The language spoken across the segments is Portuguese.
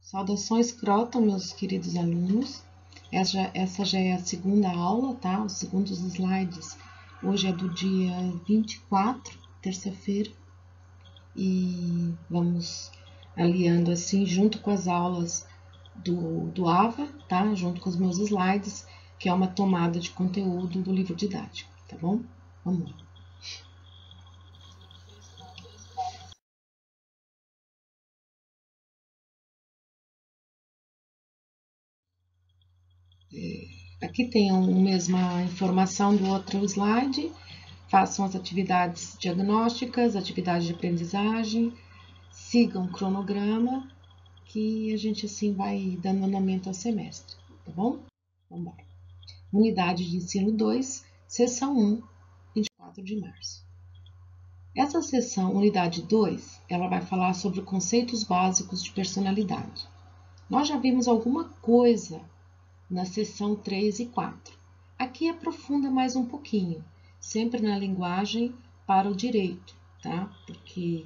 Saudações Croton, meus queridos alunos. Essa já é a segunda aula, tá? Os segundos slides. Hoje é do dia 24, terça-feira. E vamos aliando assim, junto com as aulas do AVA, tá? Junto com os meus slides, que é uma tomada de conteúdo do livro didático, tá bom? Vamos lá. Aqui tem a mesma informação do outro slide. Façam as atividades diagnósticas, atividades de aprendizagem, sigam o cronograma, que a gente assim vai dando andamento ao semestre, tá bom? Vamos lá. Unidade de ensino 2, sessão 1, 24 de março. Essa sessão, unidade 2, ela vai falar sobre conceitos básicos de personalidade. Nós já vimos alguma coisa na sessão 3 e 4. Aqui aprofunda mais um pouquinho, sempre na linguagem para o direito, tá? Porque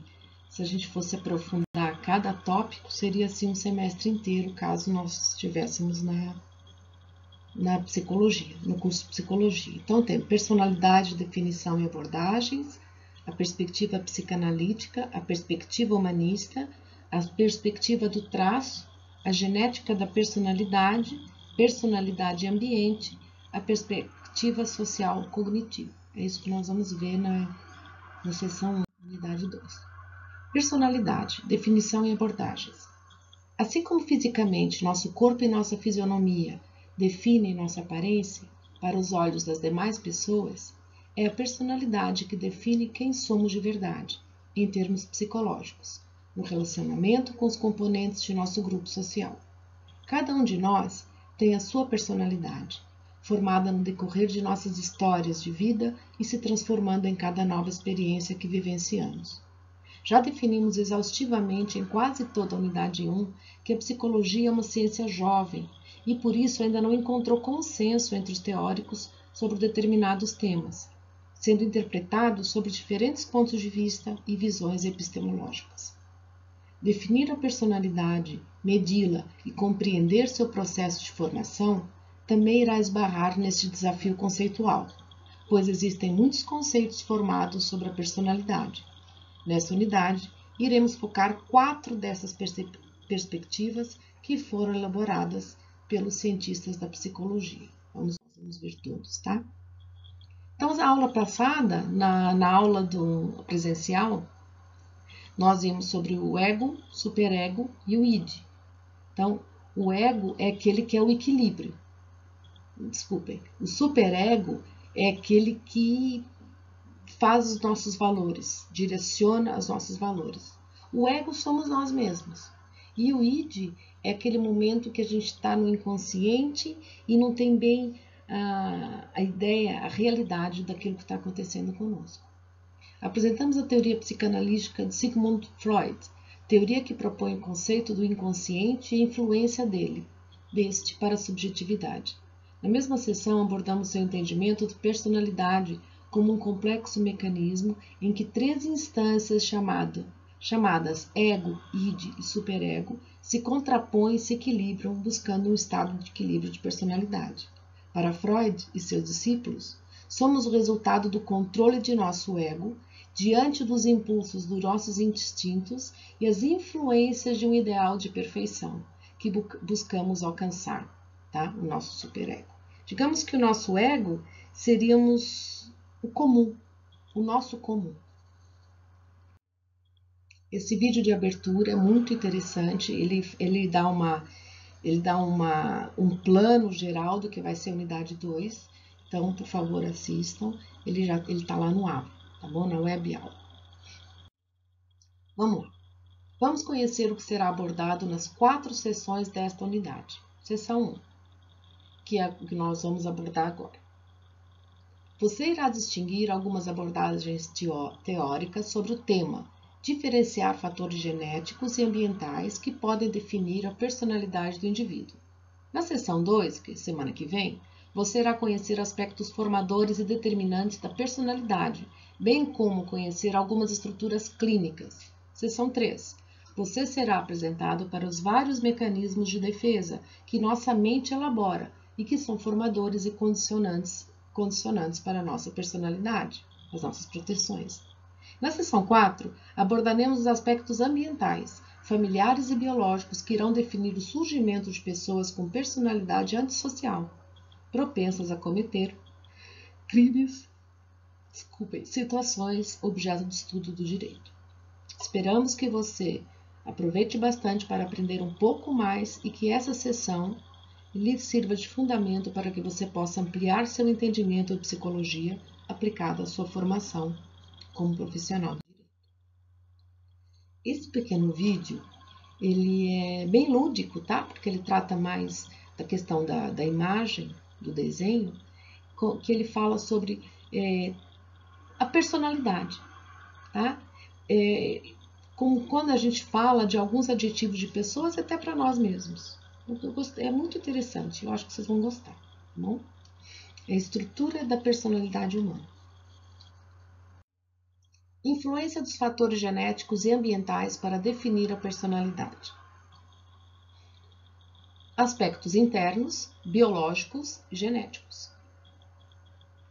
se a gente fosse aprofundar cada tópico, seria assim um semestre inteiro, caso nós estivéssemos na psicologia, no curso de psicologia. Então, tem personalidade, definição e abordagens, a perspectiva psicanalítica, a perspectiva humanista, a perspectiva do traço, a genética da personalidade, personalidade e ambiente, a perspectiva social cognitiva. É isso que nós vamos ver na sessão 1, unidade 2. Personalidade, definição e abordagens. Assim como fisicamente nosso corpo e nossa fisionomia definem nossa aparência para os olhos das demais pessoas, é a personalidade que define quem somos de verdade, em termos psicológicos, no relacionamento com os componentes de nosso grupo social. Cada um de nós tem a sua personalidade, formada no decorrer de nossas histórias de vida e se transformando em cada nova experiência que vivenciamos. Já definimos exaustivamente em quase toda a unidade 1 que a psicologia é uma ciência jovem e por isso ainda não encontrou consenso entre os teóricos sobre determinados temas, sendo interpretado sob diferentes pontos de vista e visões epistemológicas. Definir a personalidade, medi-la e compreender seu processo de formação também irá esbarrar neste desafio conceitual, pois existem muitos conceitos formados sobre a personalidade. Nessa unidade, iremos focar 4 dessas perspectivas que foram elaboradas pelos cientistas da psicologia. Vamos ver todos, tá? Então, na aula passada, na aula do presencial, nós vimos sobre o ego, superego e o id. Então, o ego é aquele que é o equilíbrio. Desculpem. O superego é aquele que faz os nossos valores, direciona os nossos valores. O ego somos nós mesmos. E o id é aquele momento que a gente está no inconsciente e não tem bem a ideia, a realidade daquilo que está acontecendo conosco. Apresentamos a teoria psicanalítica de Sigmund Freud, teoria que propõe o conceito do inconsciente e a influência deste para a subjetividade. Na mesma sessão, abordamos seu entendimento de personalidade como um complexo mecanismo em que 3 instâncias chamadas ego, id e superego se contrapõem e se equilibram, buscando um estado de equilíbrio de personalidade. Para Freud e seus discípulos, somos o resultado do controle de nosso ego diante dos impulsos dos nossos instintos e as influências de um ideal de perfeição que buscamos alcançar, tá? O nosso superego. Digamos que o nosso ego seríamos o comum, o nosso comum. Esse vídeo de abertura é muito interessante, ele dá um plano geral do que vai ser a unidade 2, então, por favor, assistam, ele está lá no AVA, tá bom? Na web aula. Vamos lá. Vamos conhecer o que será abordado nas 4 sessões desta unidade. Seção 1, que é o que nós vamos abordar agora. Você irá distinguir algumas abordagens teóricas sobre o tema, diferenciar fatores genéticos e ambientais que podem definir a personalidade do indivíduo. Na sessão 2, que é semana que vem, você irá conhecer aspectos formadores e determinantes da personalidade, bem como conhecer algumas estruturas clínicas. Seção 3. você será apresentado para os vários mecanismos de defesa que nossa mente elabora e que são formadores e condicionantes para a nossa personalidade, as nossas proteções. Na seção 4, abordaremos os aspectos ambientais, familiares e biológicos que irão definir o surgimento de pessoas com personalidade antissocial, propensas a cometer crimes, situações objeto de estudo do direito. Esperamos que você aproveite bastante para aprender um pouco mais e que essa sessão lhe sirva de fundamento para que você possa ampliar seu entendimento de psicologia aplicado à sua formação como profissional de direito. Esse pequeno vídeo, ele é bem lúdico, tá? Porque ele trata mais da questão da imagem, do desenho, que ele fala sobre a personalidade, tá? Como quando a gente fala de alguns adjetivos de pessoas, até para nós mesmos. É muito interessante, eu acho que vocês vão gostar, tá bom? É a estrutura da personalidade humana. Influência dos fatores genéticos e ambientais para definir a personalidade. Aspectos internos, biológicos e genéticos.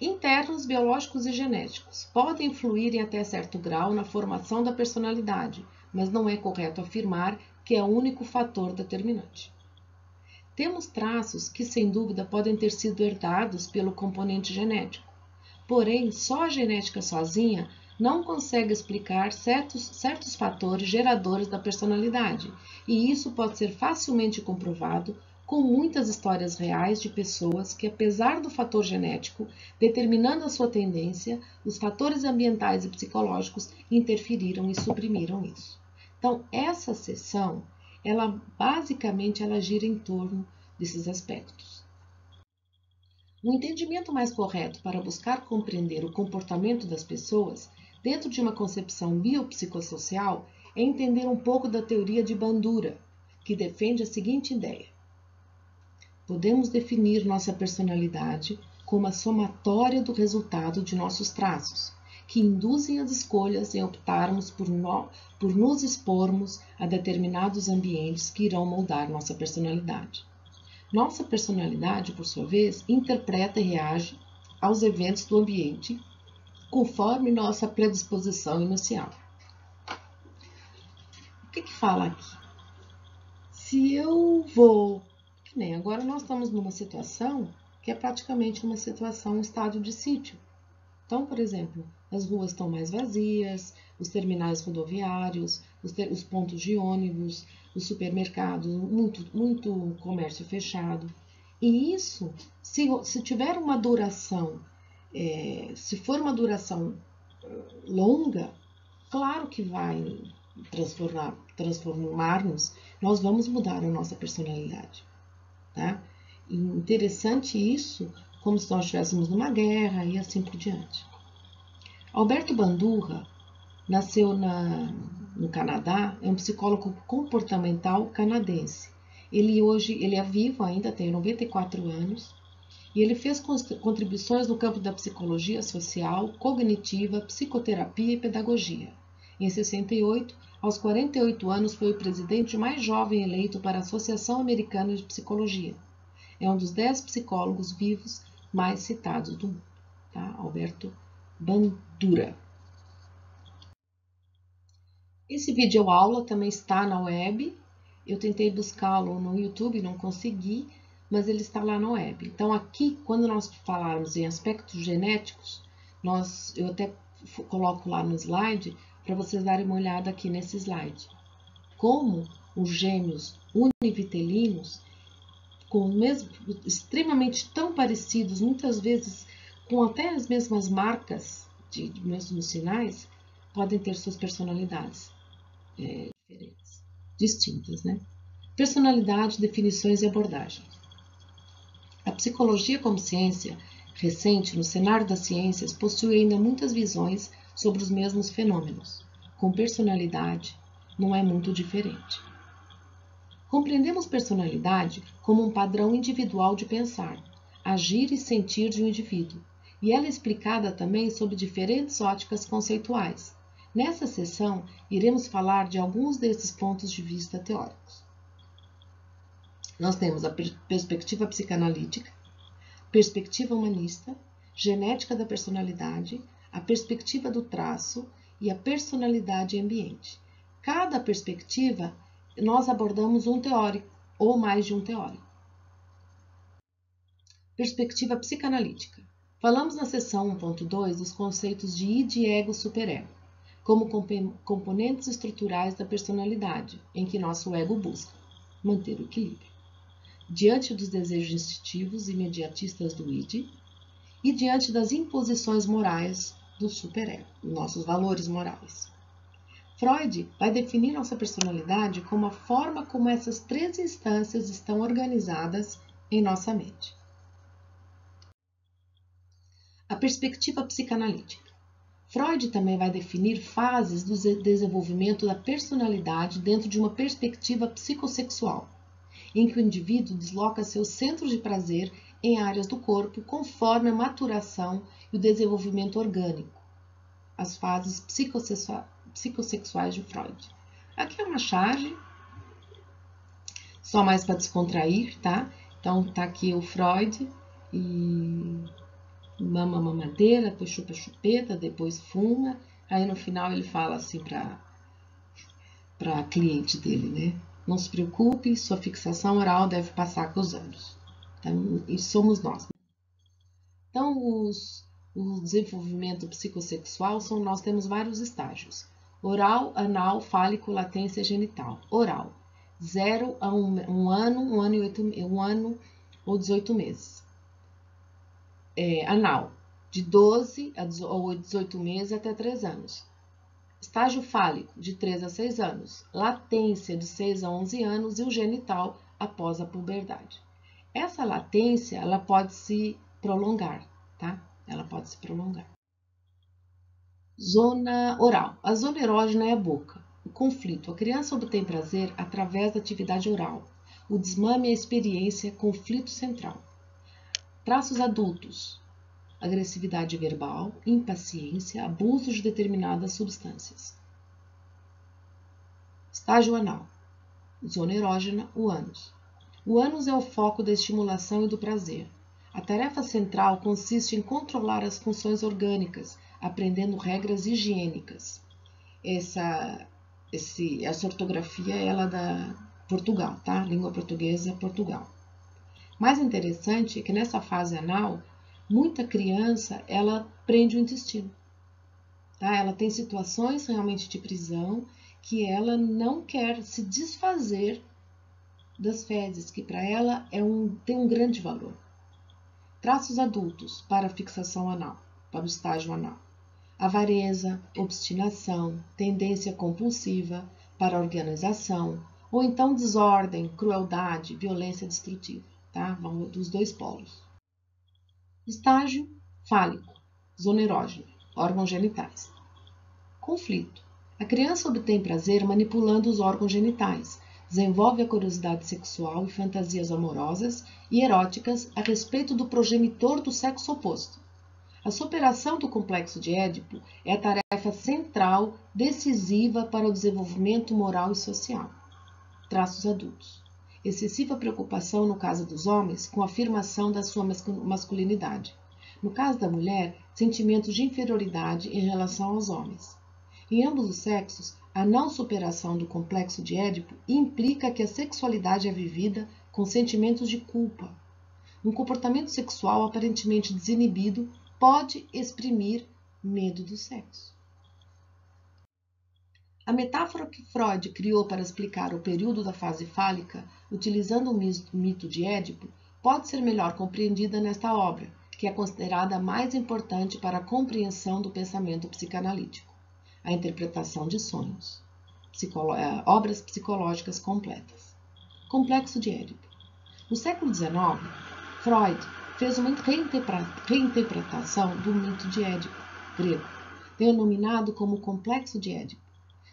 Internos, biológicos e genéticos podem influir em até certo grau na formação da personalidade, mas não é correto afirmar que é o único fator determinante. Temos traços que, sem dúvida, podem ter sido herdados pelo componente genético. Porém, só a genética sozinha não consegue explicar certos fatores geradores da personalidade, e isso pode ser facilmente comprovado com muitas histórias reais de pessoas que, apesar do fator genético determinando a sua tendência, os fatores ambientais e psicológicos interferiram e suprimiram isso. Então, essa sessão, basicamente gira em torno desses aspectos. O entendimento mais correto para buscar compreender o comportamento das pessoas dentro de uma concepção biopsicossocial é entender um pouco da teoria de Bandura, que defende a seguinte ideia: podemos definir nossa personalidade como a somatória do resultado de nossos traços, que induzem as escolhas em optarmos por nos expormos a determinados ambientes que irão moldar nossa personalidade. Nossa personalidade, por sua vez, interpreta e reage aos eventos do ambiente conforme nossa predisposição inicial. O que fala aqui? Se eu vou... Que nem agora nós estamos numa situação que é praticamente uma situação, um estado de sítio. Então, por exemplo, as ruas estão mais vazias, os terminais rodoviários, os pontos de ônibus, os supermercados, muito comércio fechado. E isso, se tiver uma duração, se for uma duração longa, claro que vai transformar-nos, nós vamos mudar a nossa personalidade, tá? E interessante isso, como se nós estivéssemos numa guerra e assim por diante. Alberto Bandura nasceu no Canadá, é um psicólogo comportamental canadense. Ele é vivo ainda, tem 94 anos, e ele fez contribuições no campo da psicologia social, cognitiva, psicoterapia e pedagogia. Em 68, aos 48 anos, foi o presidente mais jovem eleito para a Associação Americana de Psicologia. É um dos 10 psicólogos vivos mais citados do mundo, tá? Alberto Bandura. Esse vídeo aula também está na web. Eu tentei buscá-lo no YouTube, não consegui, mas ele está lá na web. Então aqui, quando nós falarmos em aspectos genéticos, eu até coloco lá no slide para vocês darem uma olhada aqui nesse slide. Como os gêmeos univitelinos, extremamente tão parecidos, muitas vezes com até as mesmas marcas de mesmos sinais, podem ter suas personalidades diferentes, distintas, né? Personalidade, definições e abordagens. A psicologia como ciência recente no cenário das ciências possui ainda muitas visões sobre os mesmos fenômenos. Com personalidade, não é muito diferente. Compreendemos personalidade como um padrão individual de pensar, agir e sentir de um indivíduo, e ela é explicada também sob diferentes óticas conceituais. Nessa sessão, iremos falar de alguns desses pontos de vista teóricos. Nós temos a perspectiva psicanalítica, perspectiva humanista, genética da personalidade, a perspectiva do traço e a personalidade ambiente. Cada perspectiva, nós abordamos um teórico ou mais de um teórico. Perspectiva psicanalítica. Falamos na seção 1.2 dos conceitos de id e ego superego, como componentes estruturais da personalidade, em que nosso ego busca manter o equilíbrio, diante dos desejos instintivos e imediatistas do id e diante das imposições morais do superego, nossos valores morais. Freud vai definir nossa personalidade como a forma como essas três instâncias estão organizadas em nossa mente. A perspectiva psicanalítica. Freud também vai definir fases do desenvolvimento da personalidade dentro de uma perspectiva psicossexual, em que o indivíduo desloca seus centros de prazer em áreas do corpo conforme a maturação e o desenvolvimento orgânico, as fases psicossexuais de Freud. Aqui é uma charge, só mais para descontrair, tá? Então, tá aqui o Freud e mama mamadeira, depois chupa chupeta, depois fuma. Aí no final ele fala assim para cliente dele, né? Não se preocupe, sua fixação oral deve passar com os anos. Então, isso somos nós. Então, o desenvolvimento psicossexual nós temos vários estágios. Oral, anal, fálico, latência genital. Oral, 0 a 1 ano, 1 ano ou 18 meses. Anal, de 12 a 18 meses até 3 anos. Estágio fálico, de 3 a 6 anos. Latência, de 6 a 11 anos. E o genital, após a puberdade. Essa latência, ela pode se prolongar, tá? Ela pode se prolongar. Zona oral. A zona erógena é a boca. O conflito. A criança obtém prazer através da atividade oral. O desmame é a experiência, conflito central. Traços adultos. Agressividade verbal, impaciência, abuso de determinadas substâncias. Estágio anal. Zona erógena, o ânus. O ânus é o foco da estimulação e do prazer. A tarefa central consiste em controlar as funções orgânicas, aprendendo regras higiênicas. Essa ortografia ela é da Portugal, tá? Língua portuguesa, Portugal. Mais interessante é que nessa fase anal, muita criança, ela prende o intestino. Tá? Ela tem situações realmente de prisão que ela não quer se desfazer das fezes, que para ela tem um grande valor. Traços adultos para a fixação anal, para o estágio anal. Avareza, obstinação, tendência compulsiva para a organização, ou então desordem, crueldade, violência destrutiva. Tá? Vamos dos dois polos. Estágio fálico, zona erógena, órgãos genitais. Conflito. A criança obtém prazer manipulando os órgãos genitais, desenvolve a curiosidade sexual e fantasias amorosas e eróticas a respeito do progenitor do sexo oposto. A superação do complexo de Édipo é a tarefa central, decisiva para o desenvolvimento moral e social. Traços adultos. Excessiva preocupação no caso dos homens com a afirmação da sua masculinidade. No caso da mulher, sentimentos de inferioridade em relação aos homens. Em ambos os sexos, a não superação do complexo de Édipo implica que a sexualidade é vivida com sentimentos de culpa. Um comportamento sexual aparentemente desinibido pode exprimir medo do sexo. A metáfora que Freud criou para explicar o período da fase fálica, utilizando o mito de Édipo, pode ser melhor compreendida nesta obra, que é considerada a mais importante para a compreensão do pensamento psicanalítico, a interpretação de sonhos, obras psicológicas completas. Complexo de Édipo. No século XIX, Freud fez uma reinterpretação do mito de Édipo grego, denominado como Complexo de Édipo.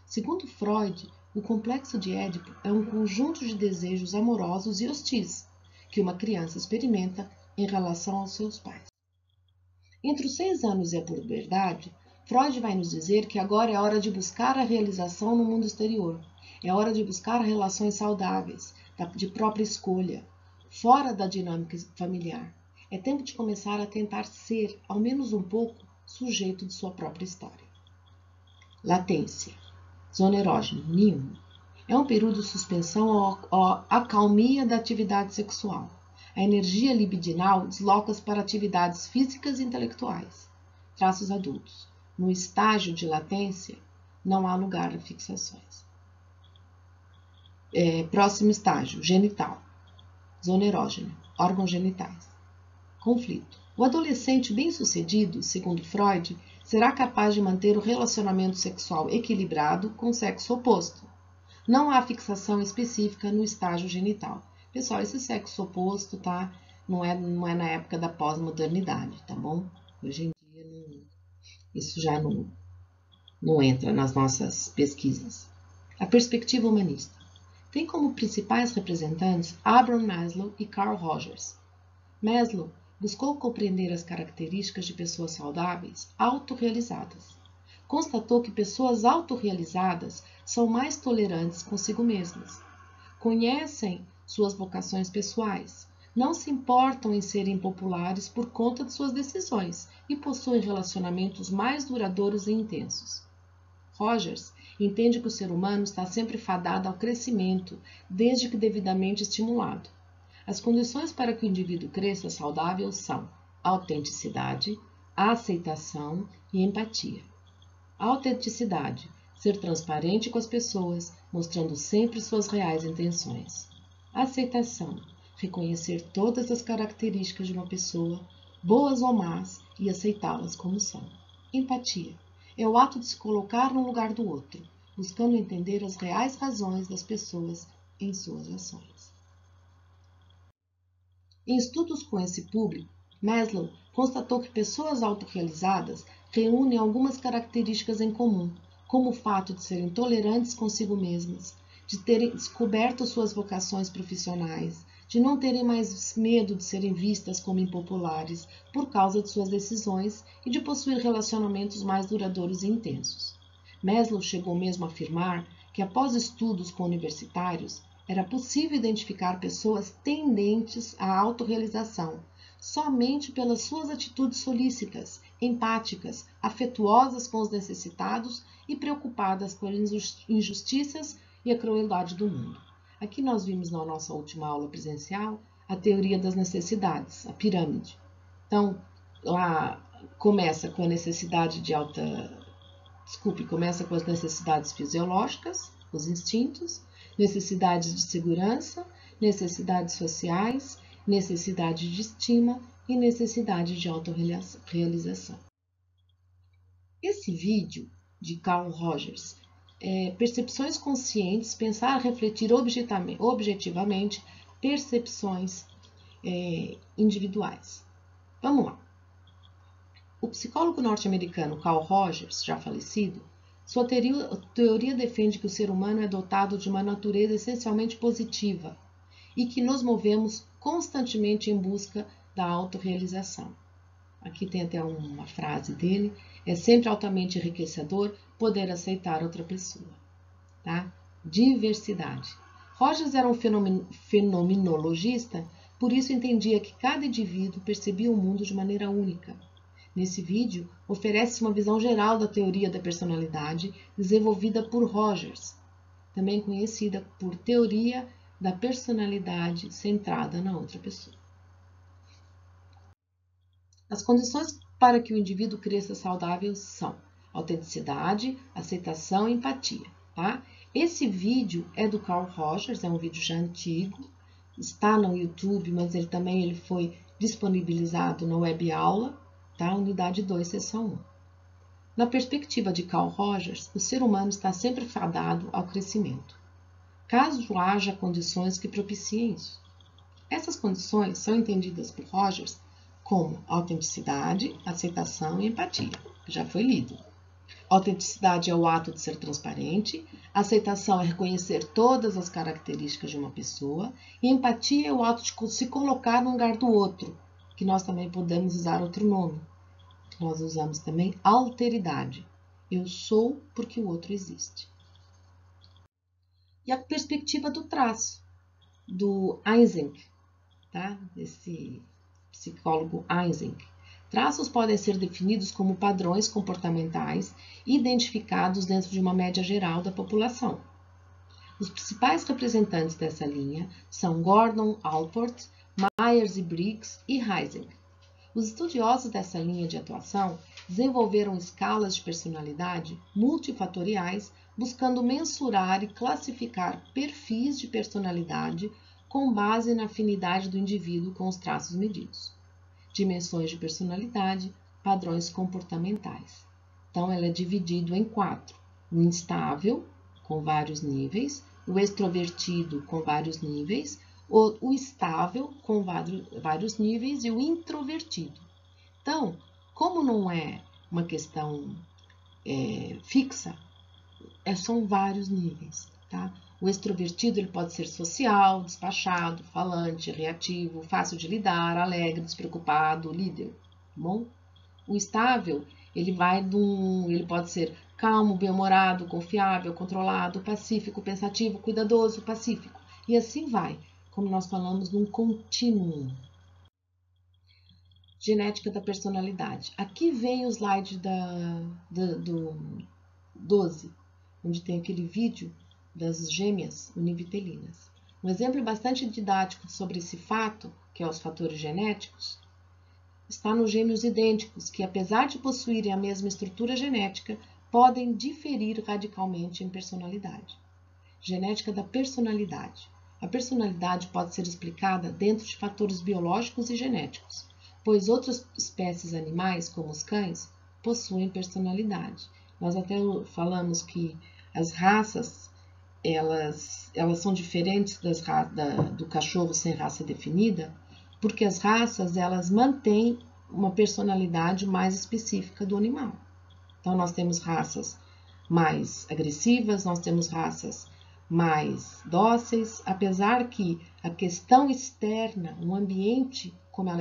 Segundo Freud, o complexo de Édipo é um conjunto de desejos amorosos e hostis que uma criança experimenta em relação aos seus pais. Entre os 6 anos e a puberdade, Freud vai nos dizer que agora é hora de buscar a realização no mundo exterior. É hora de buscar relações saudáveis, de própria escolha, fora da dinâmica familiar. É tempo de começar a tentar ser, ao menos um pouco, sujeito de sua própria história. Latência. Zona erógena, nenhuma. É um período de suspensão ou acalmia da atividade sexual. A energia libidinal desloca-se para atividades físicas e intelectuais. Traços adultos. No estágio de latência, não há lugar a fixações. Próximo estágio, genital. Zona erógena, órgãos genitais. Conflito. O adolescente bem-sucedido, segundo Freud, será capaz de manter o relacionamento sexual equilibrado com o sexo oposto. Não há fixação específica no estágio genital. Pessoal, esse sexo oposto, tá? Não é na época da pós-modernidade, tá bom? Hoje em dia, isso já não entra nas nossas pesquisas. A perspectiva humanista tem como principais representantes Abraham Maslow e Carl Rogers. Maslow buscou compreender as características de pessoas saudáveis autorrealizadas. Constatou que pessoas autorrealizadas são mais tolerantes consigo mesmas, conhecem suas vocações pessoais, não se importam em serem populares por conta de suas decisões e possuem relacionamentos mais duradouros e intensos. Rogers entende que o ser humano está sempre fadado ao crescimento, desde que devidamente estimulado. As condições para que o indivíduo cresça saudável são autenticidade, aceitação e empatia. A autenticidade, ser transparente com as pessoas, mostrando sempre suas reais intenções. Aceitação, reconhecer todas as características de uma pessoa, boas ou más, e aceitá-las como são. Empatia, é o ato de se colocar no lugar do outro, buscando entender as reais razões das pessoas em suas ações. Em estudos com esse público, Maslow constatou que pessoas autorrealizadas reúnem algumas características em comum, como o fato de serem tolerantes consigo mesmas, de terem descoberto suas vocações profissionais, de não terem mais medo de serem vistas como impopulares por causa de suas decisões e de possuir relacionamentos mais duradouros e intensos. Maslow chegou mesmo a afirmar que, após estudos com universitários, era possível identificar pessoas tendentes à autorrealização somente pelas suas atitudes solícitas, empáticas, afetuosas com os necessitados e preocupadas com as injustiças e a crueldade do mundo. Aqui nós vimos na nossa última aula presencial a teoria das necessidades, a pirâmide. Então, lá começa com a necessidade começa com as necessidades fisiológicas, os instintos, necessidades de segurança, necessidades sociais, necessidade de estima e necessidade de autorrealização. Esse vídeo de Carl Rogers percepções conscientes, pensar, refletir objetivamente percepções individuais. Vamos lá. O psicólogo norte-americano Carl Rogers, já falecido, sua teoria defende que o ser humano é dotado de uma natureza essencialmente positiva e que nos movemos constantemente em busca da autorrealização. Aqui tem até uma frase dele: é sempre altamente enriquecedor poder aceitar outra pessoa. Tá? Diversidade. Rogers era um fenomenologista, por isso entendia que cada indivíduo percebia o mundo de maneira única. Nesse vídeo, oferece uma visão geral da teoria da personalidade desenvolvida por Rogers, também conhecida por teoria da personalidade centrada na outra pessoa. As condições para que o indivíduo cresça saudável são autenticidade, aceitação e empatia. Tá? Esse vídeo é do Carl Rogers, é um vídeo já antigo, está no YouTube, mas ele foi disponibilizado na web aula, tá? Unidade 2, seção 1. Na perspectiva de Carl Rogers, o ser humano está sempre fadado ao crescimento, caso haja condições que propiciem isso. Essas condições são entendidas por Rogers como autenticidade, aceitação e empatia, que já foi lido. Autenticidade é o ato de ser transparente, aceitação é reconhecer todas as características de uma pessoa, e empatia é o ato de se colocar no lugar do outro, que nós também podemos usar outro nome, Nós usamos também alteridade. Eu sou porque o outro existe. E a perspectiva do traço, do Eysenck, tá? Desse psicólogo Eysenck. Traços podem ser definidos como padrões comportamentais identificados dentro de uma média geral da população. Os principais representantes dessa linha são Gordon Allport, Myers e Briggs e Eysenck. Os estudiosos dessa linha de atuação desenvolveram escalas de personalidade multifatoriais, buscando mensurar e classificar perfis de personalidade com base na afinidade do indivíduo com os traços medidos. Dimensões de personalidade, padrões comportamentais. Então, ela é dividida em 4. O instável, com vários níveis, o extrovertido, com vários níveis, o estável, com vários níveis, e o introvertido. Então, como não é uma questão fixa, são vários níveis, tá? O extrovertido ele pode ser social, despachado, falante, reativo, fácil de lidar, alegre, despreocupado, líder, tá bom? O estável, ele pode ser calmo, bem-humorado, confiável, controlado, pacífico, pensativo, cuidadoso, pacífico. E assim vai, como nós falamos, num contínuo. Genética da personalidade. Aqui vem o slide do 12, onde tem aquele vídeo das gêmeas univitelinas. Um exemplo bastante didático sobre esse fato, que é os fatores genéticos, está nos gêmeos idênticos, que apesar de possuírem a mesma estrutura genética, podem diferir radicalmente em personalidade. Genética da personalidade. A personalidade pode ser explicada dentro de fatores biológicos e genéticos, pois outras espécies animais, como os cães, possuem personalidade. Nós até falamos que as raças, elas são diferentes do cachorro sem raça definida, porque as raças, elas mantêm uma personalidade mais específica do animal. Então, nós temos raças mais agressivas, nós temos raças mais dóceis, apesar que a questão externa, o ambiente, como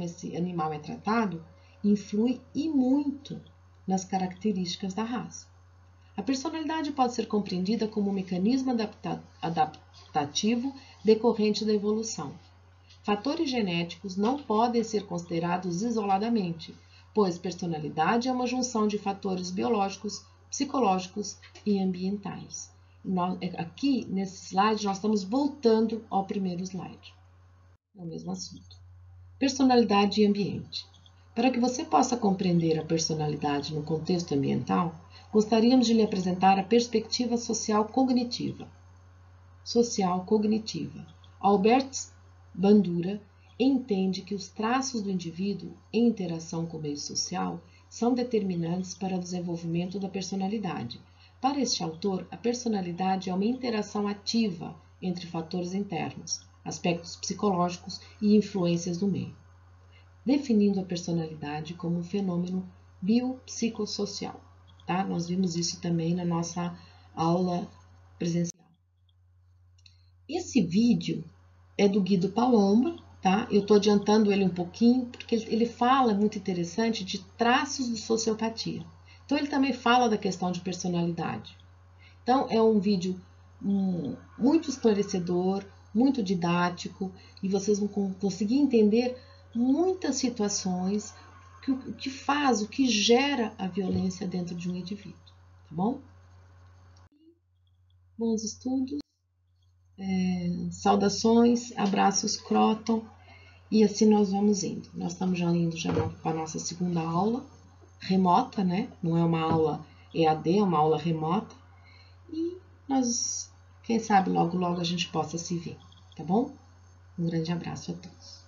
esse animal é tratado, influi e muito nas características da raça. A personalidade pode ser compreendida como um mecanismo adaptativo decorrente da evolução. Fatores genéticos não podem ser considerados isoladamente, pois personalidade é uma junção de fatores biológicos, psicológicos e ambientais. Aqui, nesse slide, nós estamos voltando ao primeiro slide. É o mesmo assunto. Personalidade e ambiente. Para que você possa compreender a personalidade no contexto ambiental, gostaríamos de lhe apresentar a perspectiva social cognitiva. Albert Bandura entende que os traços do indivíduo em interação com o meio social são determinantes para o desenvolvimento da personalidade. Para este autor, a personalidade é uma interação ativa entre fatores internos, aspectos psicológicos e influências do meio, definindo a personalidade como um fenômeno biopsicossocial. Tá? Nós vimos isso também na nossa aula presencial. Esse vídeo é do Guido Palomba, tá? Eu estou adiantando ele um pouquinho, porque ele fala, muito interessante, de traços de sociopatia. Então, ele também fala da questão de personalidade. Então, é um vídeo muito esclarecedor, muito didático, e vocês vão conseguir entender muitas situações o que gera a violência dentro de um indivíduo, tá bom? Bons estudos, saudações, abraços, Croton, e assim nós vamos indo. Nós estamos já indo para a nossa segunda aula, remota, né? Não é uma aula EAD, é uma aula remota, e nós, quem sabe, logo a gente possa se ver, tá bom? Um grande abraço a todos.